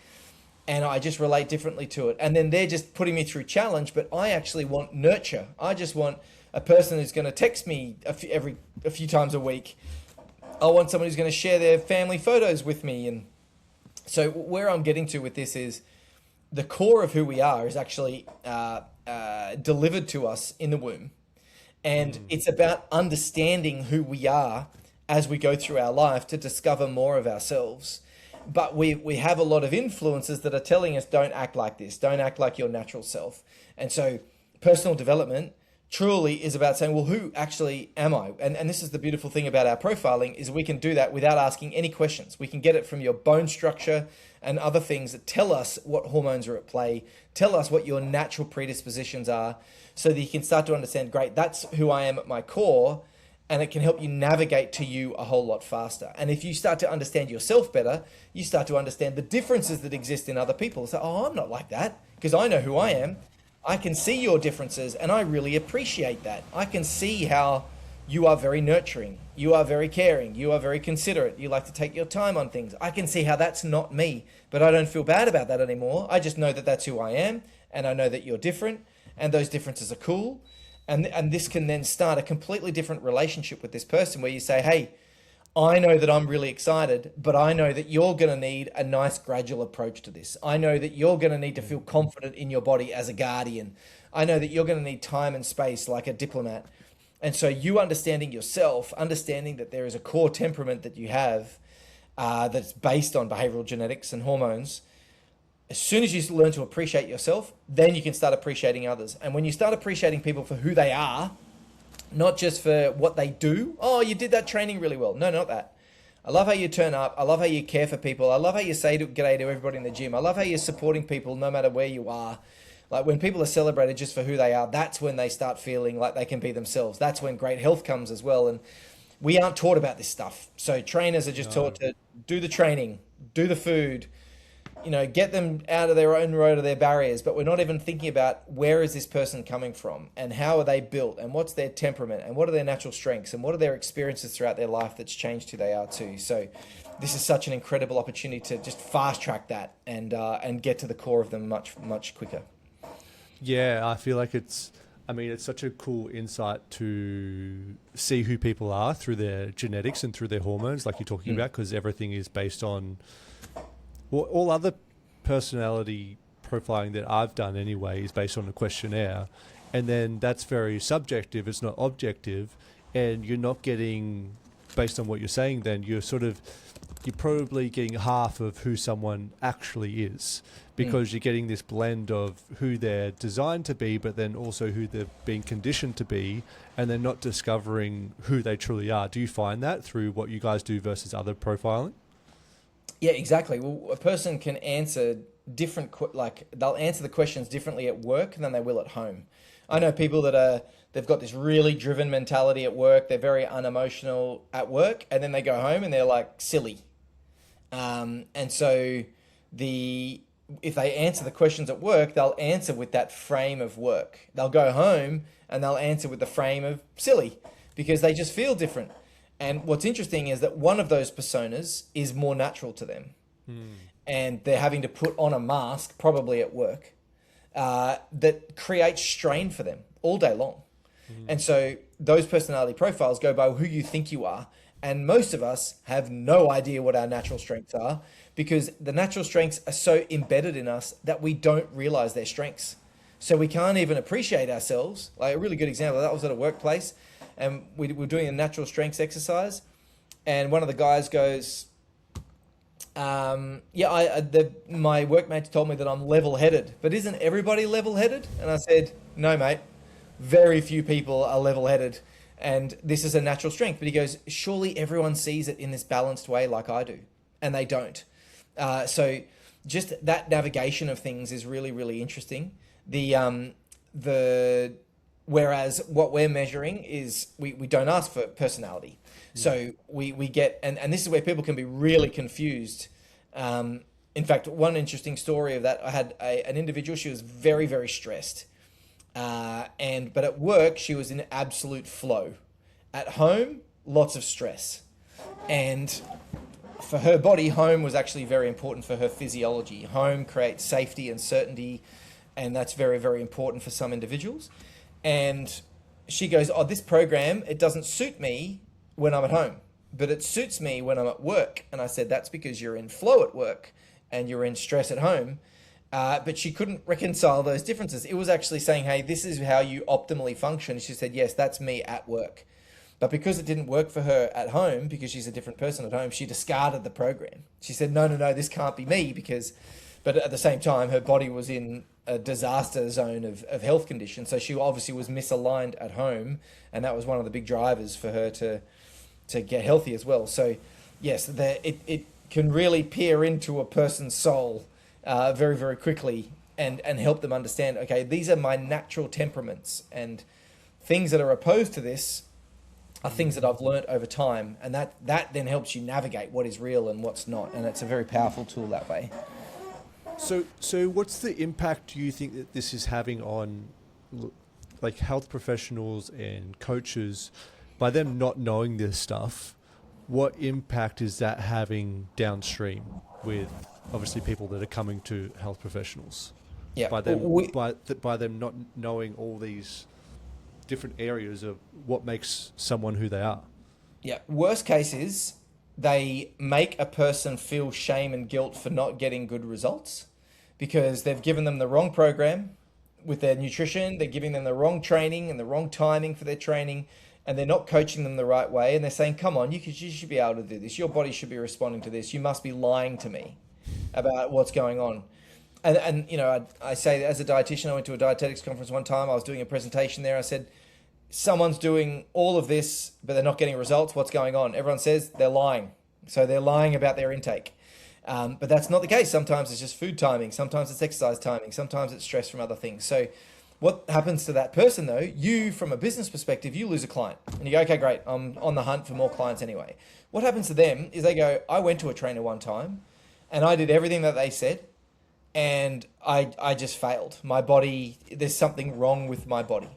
and I just relate differently to it. And then they're just putting me through challenge, but I actually want nurture. I just want a person who's going to text me a few times a week. I want someone who's going to share their family photos with me. And so where I'm getting to with this is the core of who we are is actually delivered to us in the womb. And it's about understanding who we are as we go through our life to discover more of ourselves. But we have a lot of influences that are telling us, don't act like this. Don't act like your natural self. And so personal development truly is about saying, well, who actually am I? And this is the beautiful thing about our profiling is we can do that without asking any questions. We can get it from your bone structure and other things that tell us what hormones are at play, tell us what your natural predispositions are, so that you can start to understand, great, that's who I am at my core, and it can help you navigate to you a whole lot faster. And if you start to understand yourself better, you start to understand the differences that exist in other people. So, oh, I'm not like that because I know who I am. I can see your differences and I really appreciate that. I can see how you are very nurturing, you are very caring, you are very considerate, you like to take your time on things. I can see how that's not me, but I don't feel bad about that anymore. I just know that that's who I am, and I know that you're different, and those differences are cool. And this can then start a completely different relationship with this person where you say, hey, I know that I'm really excited, but I know that you're going to need a nice gradual approach to this. I know that you're going to need to feel confident in your body as a guardian. I know that you're going to need time and space like a diplomat. And so you understanding yourself, understanding that there is a core temperament that you have that's based on behavioral genetics and hormones. As soon as you learn to appreciate yourself, then you can start appreciating others. And when you start appreciating people for who they are, not just for what they do. Oh, you did that training really well. No, not that. I love how you turn up. I love how you care for people. I love how you say g'day to everybody in the gym. I love how you're supporting people no matter where you are. Like when people are celebrated just for who they are, that's when they start feeling like they can be themselves. That's when great health comes as well. And we aren't taught about this stuff. So trainers are just taught to do the training, do the food, get them out of their own road of their barriers, but we're not even thinking about where is this person coming from and how are they built and what's their temperament and what are their natural strengths and what are their experiences throughout their life that's changed who they are too. So this is such an incredible opportunity to just fast track that and get to the core of them much, much quicker. Yeah, I feel like it's such a cool insight to see who people are through their genetics and through their hormones, like you're talking about, because everything is based on all other personality profiling that I've done anyway is based on a questionnaire, and then that's very subjective, it's not objective, and you're not getting, based on what you're saying, then you're probably getting half of who someone actually is, because you're getting this blend of who they're designed to be, but then also who they've been conditioned to be, and they're not discovering who they truly are. Do you find that through what you guys do versus other profiling? Yeah, exactly. Well, a person can answer they'll answer the questions differently at work than they will at home. I know people they've got this really driven mentality at work. They're very unemotional at work, and then they go home and they're like silly. And so if they answer the questions at work, they'll answer with that frame of work. They'll go home and they'll answer with the frame of silly because they just feel different. And what's interesting is that one of those personas is more natural to them. And they're having to put on a mask, probably at work, that creates strain for them all day long. And so those personality profiles go by who you think you are. And most of us have no idea what our natural strengths are because the natural strengths are so embedded in us that we don't realize their strengths. So we can't even appreciate ourselves. Like a really good example, that was at a workplace. And we were doing a natural strengths exercise, and one of the guys goes, my workmates told me that I'm level-headed, but isn't everybody level-headed? And I said, no, mate, very few people are level-headed, and this is a natural strength. But he goes, surely everyone sees it in this balanced way like I do, and they don't. So just that navigation of things is really, really interesting. Whereas what we're measuring is we don't ask for personality. So we get, and this is where people can be really confused. In fact, one interesting story of that, I had an individual, she was very, very stressed. But at work, she was in absolute flow. At home, lots of stress. And for her body, home was actually very important for her physiology. Home creates safety and certainty, and that's very, very important for some individuals. And she goes, this program, it doesn't suit me when I'm at home, but it suits me when I'm at work. And I said, that's because you're in flow at work and you're in stress at home. But she couldn't reconcile those differences. It was actually saying, hey, this is how you optimally function. She said, yes, that's me at work. But because it didn't work for her at home, because she's a different person at home, she discarded the program. She said, no, this can't be me but at the same time, her body was in a disaster zone of health conditions. So she obviously was misaligned at home, and that was one of the big drivers for her to get healthy as well. So yes, it can really peer into a person's soul very, very quickly and help them understand, okay, these are my natural temperaments, and things that are opposed to this are things that I've learnt over time, and that then helps you navigate what is real and what's not, and it's a very powerful tool that way. So what's the impact do you think that this is having on like health professionals and coaches by them not knowing this stuff? What impact is that having downstream with obviously people that are coming to health professionals? Yeah, by them not knowing all these different areas of what makes someone who they are. Yeah, worst case is they make a person feel shame and guilt for not getting good results because they've given them the wrong program with their nutrition, they're giving them the wrong training and the wrong timing for their training, and they're not coaching them the right way, and they're saying, come on, you should be able to do this, your body should be responding to this, you must be lying to me about what's going on. And you know, I say as a dietitian, I went to a dietetics conference one time, I was doing a presentation there, I said, someone's doing all of this, but they're not getting results, what's going on? Everyone says they're lying. So they're lying about their intake. But that's not the case. Sometimes it's just food timing, sometimes it's exercise timing, sometimes it's stress from other things. So what happens to that person though, you from a business perspective, you lose a client and you go, okay, great, I'm on the hunt for more clients anyway. What happens to them is they go, I went to a trainer one time and I did everything that they said and I just failed. My body, there's something wrong with my body.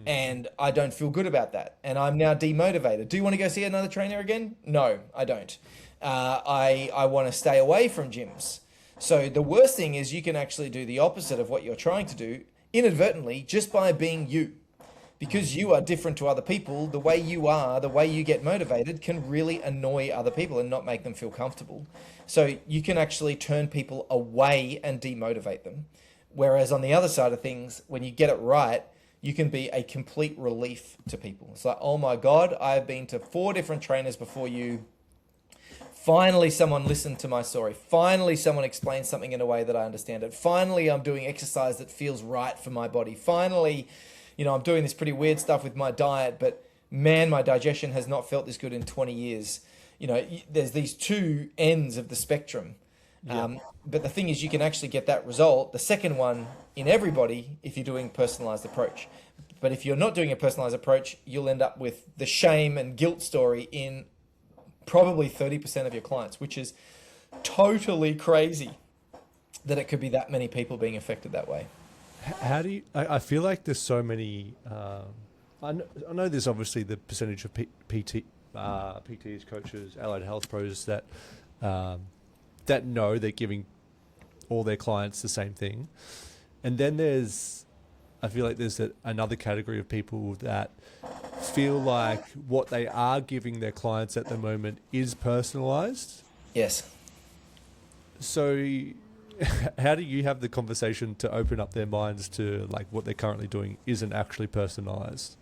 And I don't feel good about that. And I'm now demotivated. Do you want to go see another trainer again? No, I don't. I want to stay away from gyms. So the worst thing is you can actually do the opposite of what you're trying to do inadvertently just by being you. Because you are different to other people, the way you are, the way you get motivated can really annoy other people and not make them feel comfortable. So you can actually turn people away and demotivate them. Whereas on the other side of things, when you get it right, you can be a complete relief to people. It's like, oh my God, I've been to 4 different trainers before you. Finally, someone listened to my story. Finally, someone explained something in a way that I understand it. Finally, I'm doing exercise that feels right for my body. Finally, you know, I'm doing this pretty weird stuff with my diet, but man, my digestion has not felt this good in 20 years. You know, there's these 2 ends of the spectrum. Yeah. But the thing is, you can actually get that result, the second one, in everybody if you're doing personalized approach. But if you're not doing a personalized approach, you'll end up with the shame and guilt story in probably 30% of your clients, which is totally crazy that it could be that many people being affected that way. How do you, I feel like there's so many, I know there's obviously the percentage of PTs, coaches, allied health pros that know they're giving all their clients the same thing. And then I feel like there's another category of people that feel like what they are giving their clients at the moment is personalized. Yes. So how do you have the conversation to open up their minds to like what they're currently doing isn't actually personalized?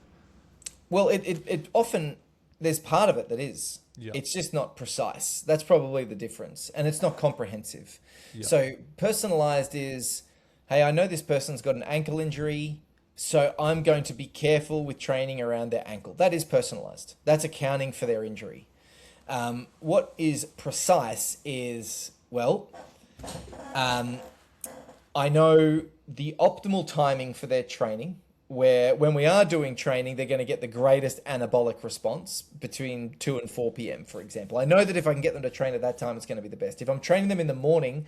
Well, it often, there's part of it that is. Yeah. It's just not precise. That's probably the difference. And it's not comprehensive. Yeah. So personalized is, hey, I know this person's got an ankle injury, so I'm going to be careful with training around their ankle. That is personalized. That's accounting for their injury. What is precise is, well, I know the optimal timing for their training, where when we are doing training, they're going to get the greatest anabolic response between 2 and 4 p.m., for example. I know that if I can get them to train at that time, it's going to be the best. If I'm training them in the morning,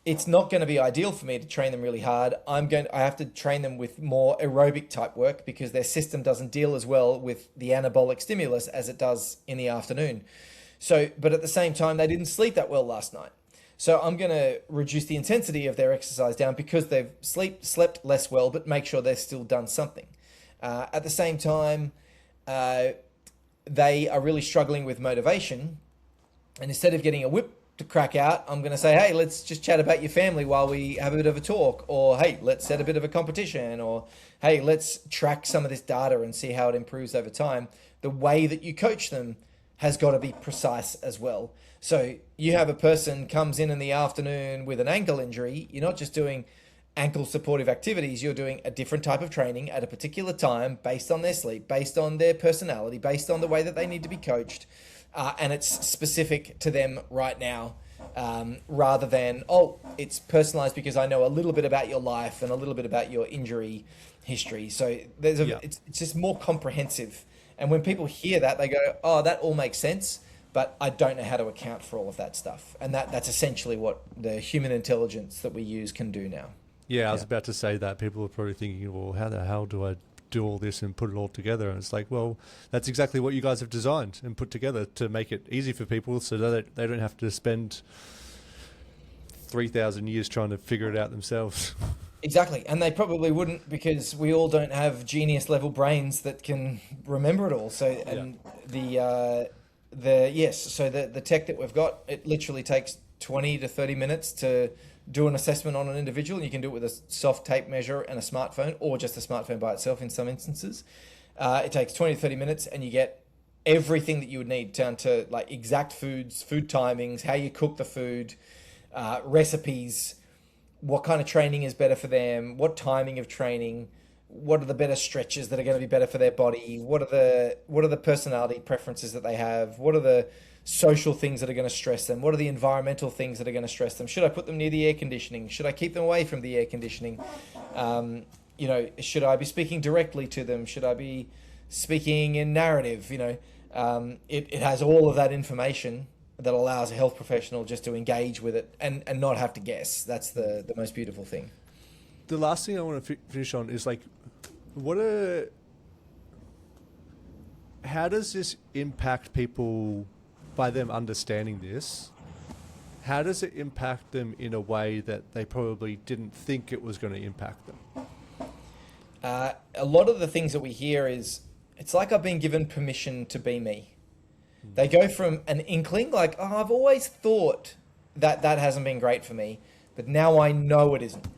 it's not going to be ideal for me to train them really hard. I have to train them with more aerobic type work because their system doesn't deal as well with the anabolic stimulus as it does in the afternoon. So, but at the same time, they didn't sleep that well last night. So I'm going to reduce the intensity of their exercise down because they've slept less well, but make sure they've still done something. At the same time, they are really struggling with motivation. And instead of getting a whip to crack out, I'm going to say, hey, let's just chat about your family while we have a bit of a talk. Or, hey, let's set a bit of a competition. Or, hey, let's track some of this data and see how it improves over time. The way that you coach them has got to be precise as well. So you have a person comes in the afternoon with an ankle injury. You're not just doing ankle supportive activities, you're doing a different type of training at a particular time based on their sleep, based on their personality, based on the way that they need to be coached. And it's specific to them right now, rather than, oh, it's personalized because I know a little bit about your life and a little bit about your injury history. So it's just more comprehensive. And when people hear that, they go, oh, that all makes sense, but I don't know how to account for all of that stuff. And that's essentially what the human intelligence that we use can do now. Yeah, I was about to say that. People are probably thinking, well, how the hell do I do all this and put it all together? And it's like, well, that's exactly what you guys have designed and put together to make it easy for people so that they don't have to spend 3,000 years trying to figure it out themselves. Exactly. And they probably wouldn't, because we all don't have genius level brains that can remember it all. So, and the tech that we've got, it literally takes 20 to 30 minutes to do an assessment on an individual. You can do it with a soft tape measure and a smartphone, or just a smartphone by itself in some instances. It takes 20 to 30 minutes and you get everything that you would need, down to like exact foods, food timings, how you cook the food, recipes, what kind of training is better for them, what timing of training, what are the better stretches that are going to be better for their body, what are the personality preferences that they have, what are the social things that are going to stress them, what are the environmental things that are going to stress them, should I put them near the air conditioning, should I keep them away from the air conditioning, should I be speaking directly to them, should I be speaking in narrative, it has all of that information that allows a health professional just to engage with it and not have to guess. That's the most beautiful thing. The last thing I want to finish on is like, how does this impact people by them understanding this? How does it impact them in a way that they probably didn't think it was going to impact them? A lot of the things that we hear is, it's like I've been given permission to be me. They go from an inkling, like, oh, I've always thought that hasn't been great for me, but now I know it isn't.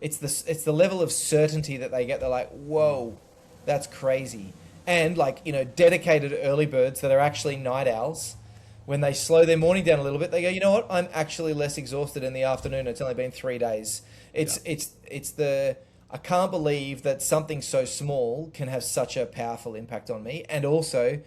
It's the level of certainty that they get. They're like, whoa, that's crazy. And like, dedicated early birds that are actually night owls, when they slow their morning down a little bit, they go, you know what? I'm actually less exhausted in the afternoon. It's only been 3 days. I can't believe that something so small can have such a powerful impact on me. And also,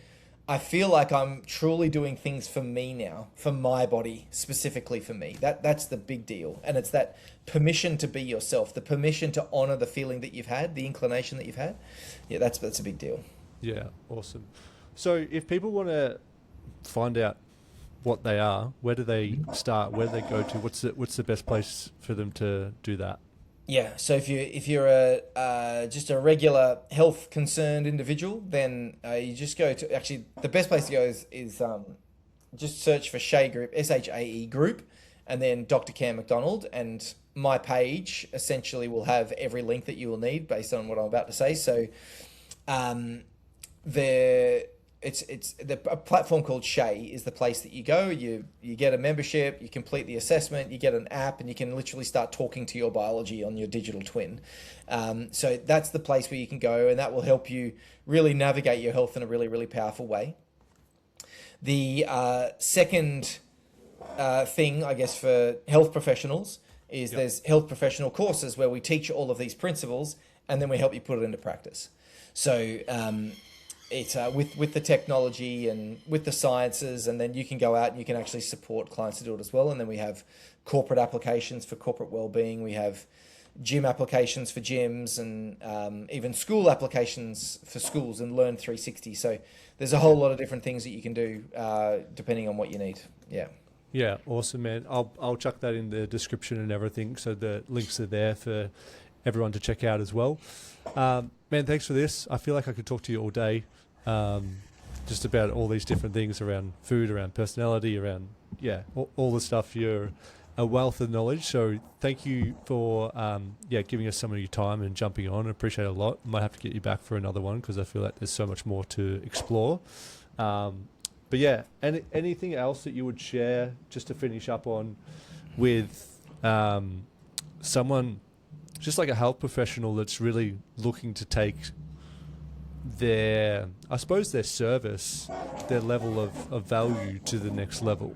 I feel like I'm truly doing things for me now, for my body, specifically for me. That's the big deal. And it's that permission to be yourself, the permission to honor the feeling that you've had, the inclination that you've had. Yeah, that's a big deal. Yeah, awesome. So if people want to find out what they are, where do they start? Where do they go to? What's the best place for them to do that? Yeah, so if you're just a regular health concerned individual, then you just go to, actually the best place to go is just search for SHAE Group, SHAE Group, and then Dr. Cam McDonald, and my page essentially will have every link that you will need based on what I'm about to say. So a platform called SHAE is the place that you go. You get a membership, you complete the assessment, you get an app, and you can literally start talking to your biology on your digital twin. So that's the place where you can go, and that will help you really navigate your health in a really, really powerful way. The second thing, I guess, for health professionals is there's health professional courses where we teach all of these principles, and then we help you put it into practice. So it's with the technology and with the sciences, and then you can go out and you can actually support clients to do it as well. And then we have corporate applications for corporate well-being. We have gym applications for gyms, and even school applications for schools, and Learn 360. So there's a whole lot of different things that you can do depending on what you need. Yeah. Yeah, awesome, man. I'll chuck that in the description and everything, so the links are there for everyone to check out as well. Man, thanks for this. I feel like I could talk to you all day, just about all these different things around food, around personality, around all the stuff. You're a wealth of knowledge, so thank you for giving us some of your time and jumping on. I appreciate it a lot. Might have to get you back for another one because I feel like there's so much more to explore. But yeah, anything else that you would share just to finish up on with someone, just like a health professional that's really looking to take their service, their level of value to the next level?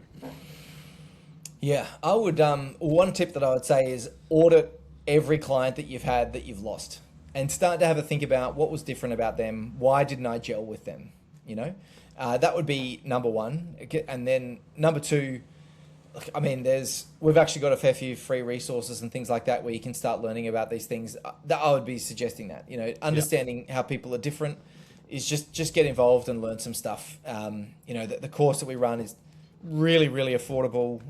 Yeah, I would. One tip that I would say is audit every client that you've had that you've lost, and start to have a think about what was different about them. Why didn't I gel with them? That would be number one. And then number two, I mean, we've actually got a fair few free resources and things like that where you can start learning about these things. That I would be suggesting that, understanding how people are different is just get involved and learn some stuff. The course that we run is really, really affordable,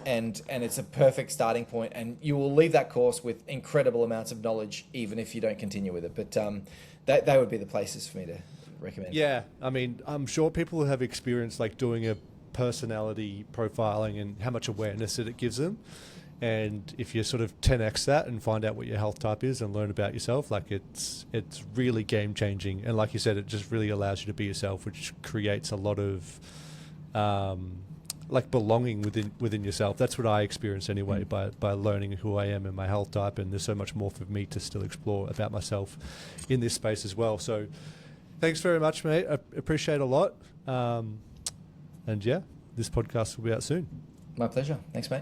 and it's a perfect starting point, and you will leave that course with incredible amounts of knowledge, even if you don't continue with it. But they would be the places for me to recommend. Yeah, I mean, I'm sure people have experienced like doing a personality profiling and how much awareness that it gives them. And if you sort of 10x that and find out what your health type is and learn about yourself, like it's really game changing. And like you said, it just really allows you to be yourself, which creates a lot of like belonging within yourself. That's what I experience anyway, by learning who I am and my health type. And there's so much more for me to still explore about myself in this space as well. So thanks very much, mate. I appreciate it a lot. And yeah, this podcast will be out soon. My pleasure. Thanks, mate.